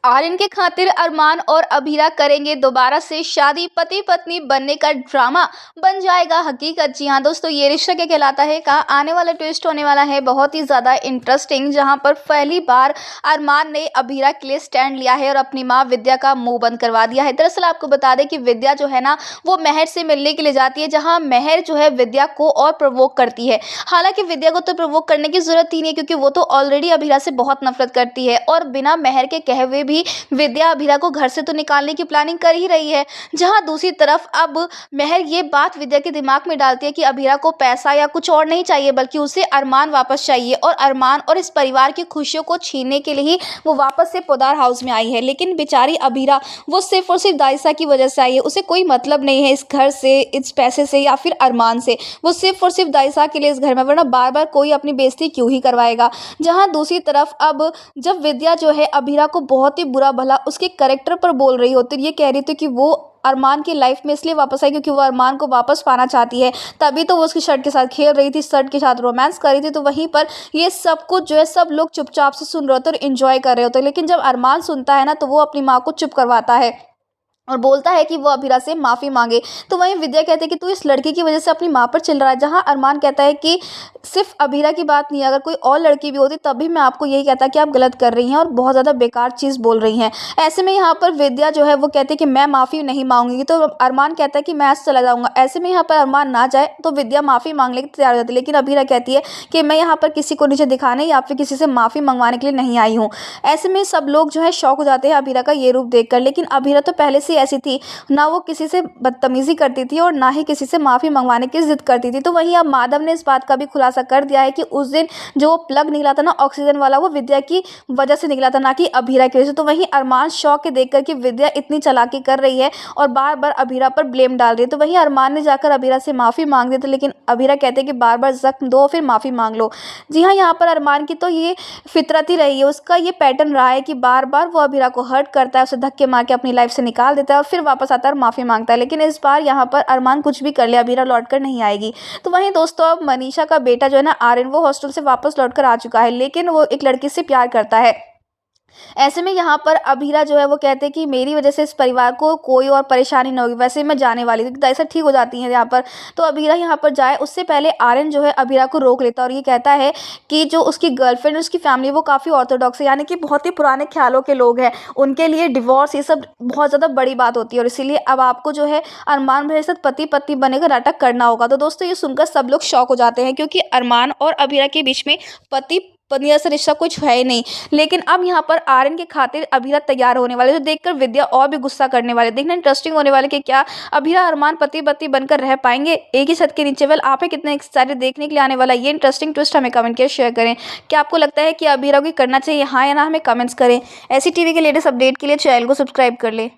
आर्यन के खातिर अरमान और अभीरा करेंगे दोबारा से शादी, पति पत्नी बनने का ड्रामा बन जाएगा हकीकत। जी हाँ दोस्तों, ये रिश्ता क्या कहलाता है का आने वाला ट्विस्ट होने वाला है बहुत ही ज़्यादा इंटरेस्टिंग, जहां पर पहली बार अरमान ने अभीरा के लिए स्टैंड लिया है और अपनी माँ विद्या का मुंह बंद करवा दिया है। दरअसल आपको बता दें कि विद्या जो है ना वो मेहर से मिलने के लिए जाती है, जहाँ मेहर जो है विद्या को और प्रवोक करती है। हालांकि विद्या को तो प्रवोक करने की जरूरत ही नहीं, क्योंकि वो तो ऑलरेडी अभीरा से बहुत नफरत करती है और बिना मेहर के कहे हुए भी विद्या अभीरा को घर से तो निकालने की प्लानिंग कर ही रही है। जहां दूसरी तरफ अब मेहर ये बात विद्या के दिमाग में डालती है कि अभीरा को पैसा या कुछ और नहीं चाहिए, बल्कि उसे अरमान वापस चाहिए और अरमान और इस परिवार की खुशियों को छीनने के लिए ही वो वापस से पोदार हाउस में आई है। लेकिन बेचारी अभीरा वो सिर्फ और सिर्फ दाइसा की वजह से आई है, उसे कोई मतलब नहीं है इस घर से, इस पैसे से या फिर अरमान से। वो सिर्फ और सिर्फ दाइसा के लिए इस घर में, वरना बार बार कोई अपनी बेइज्जती क्यों ही करवाएगा। जहां दूसरी तरफ अब जब विद्या जो है अभीरा को बहुत ही बुरा भला उसके कैरेक्टर पर बोल रही होती, ये कह रही थी कि वो अरमान की लाइफ में इसलिए वापस आई क्योंकि वो अरमान को वापस पाना चाहती है, तभी तो वो उसकी शर्ट के साथ खेल रही थी, शर्ट के साथ रोमांस कर रही थी। तो वहीं पर ये सब कुछ जो है सब लोग चुपचाप से सुन रहे होते और एंजॉय कर रहे होते, लेकिन जब अरमान सुनता है ना तो वो अपनी माँ को चुप करवाता है और बोलता है कि वो अभीरा से माफ़ी मांगे। तो वहीं विद्या कहती है कि तू इस लड़की की वजह से अपनी माँ पर चिल्ला रहा है। जहाँ अरमान कहता है कि सिर्फ अभीरा की बात नहीं, अगर कोई और लड़की भी होती तब भी मैं आपको यही कहता कि आप गलत कर रही हैं और बहुत ज़्यादा बेकार चीज़ बोल रही हैं। ऐसे में यहाँ पर विद्या जो है वो कहती है कि मैं माफ़ी नहीं मांगूंगी, तो अरमान कहता है कि मैं आज चला जाऊँगा। ऐसे में यहाँ पर अरमान ना जाए तो विद्या माफ़ी मांगने के लिए तैयार हो जाती है, लेकिन अभीरा कहती है कि मैं यहाँ पर किसी को नीचे दिखाने या फिर किसी से माफ़ी मंगवाने के लिए नहीं आई हूँ। ऐसे में सब लोग जो है शौक हो जाते हैं अभीरा का ये रूप देखकर, लेकिन अभीरा तो पहले से ऐसी थी, ना वो किसी से बदतमीजी करती थी और ना ही किसी से माफ़ी मंगवाने की जिद करती थी। तो वहीं अब माधव ने इस बात का भी खुलासा कर दिया है कि उस दिन जो प्लग निकला था ना ऑक्सीजन वाला, वो विद्या की वजह से निकला था, ना कि अभीरा की वजह से। तो वहीं अरमान शौक के देखकर कि विद्या इतनी चालाकी कर रही है और बार बार अभीरा पर ब्लेम डाल रही है, तो वहीं अरमान ने जाकर अभीरा से माफ़ी मांग दी थी, लेकिन अभीरा कहते हैं कि बार बार जख्म दो फिर माफ़ी मांग लो। जी हाँ, यहाँ पर अरमान की तो ये फितरत ही रही है, उसका ये पैटर्न रहा है कि बार बार वो अभीरा को हर्ट करता है, उसे धक्के मार के अपनी लाइफ से निकाल देता है और फिर वापस आता है और माफ़ी मांगता है। लेकिन इस बार यहाँ पर अरमान कुछ भी कर ले अभीरा लौट कर नहीं आएगी। तो वहीं दोस्तों अब मनीषा का बेटा जो है ना आर्यन, वो हॉस्टल से वापस लौट कर आ चुका है, लेकिन वो एक लड़की से प्यार करता है। ऐसे में यहाँ पर अभीरा जो है वो कहते हैं कि मेरी वजह से इस परिवार को कोई और परेशानी न होगी, वैसे मैं जाने वाली थी, ऐसा ठीक हो जाती है यहाँ पर। तो अभीरा यहाँ पर जाए उससे पहले आर्यन जो है अभीरा को रोक लेता है और ये कहता है कि जो उसकी गर्लफ्रेंड उसकी फैमिली वो काफ़ी ऑर्थोडॉक्स है, यानी कि बहुत ही पुराने ख्यालों के लोग हैं, उनके लिए डिवोर्स ये सब बहुत ज़्यादा बड़ी बात होती है और इसीलिए अब आपको जो है अरमान भाई के साथ पति पत्नी बने का नाटक करना होगा। तो दोस्तों ये सुनकर सब लोग शॉक हो जाते हैं, क्योंकि अरमान और अभीरा के बीच में पति पत्नी जैसा रिश्ता कुछ है ही नहीं। लेकिन अब यहाँ पर आर्यन के खातिर अभीरा तैयार होने वाले, जो देखकर विद्या और भी गुस्सा करने वाले। देखना इंटरेस्टिंग होने वाले कि क्या अभीरा अरमान पति पत्नी बनकर रह पाएंगे एक ही छत के नीचे। वेल, आप कितने एक्साइटेड देखने के लिए आने वाला ये इंटरेस्टिंग ट्विस्ट हमें कमेंट करके शेयर करें। क्या आपको लगता है कि अभीरा को करना चाहिए, हाँ या ना, हमें कमेंट्स करें। ऐसी टीवी के लेटेस्ट अपडेट के लिए चैनल को सब्सक्राइब कर ले।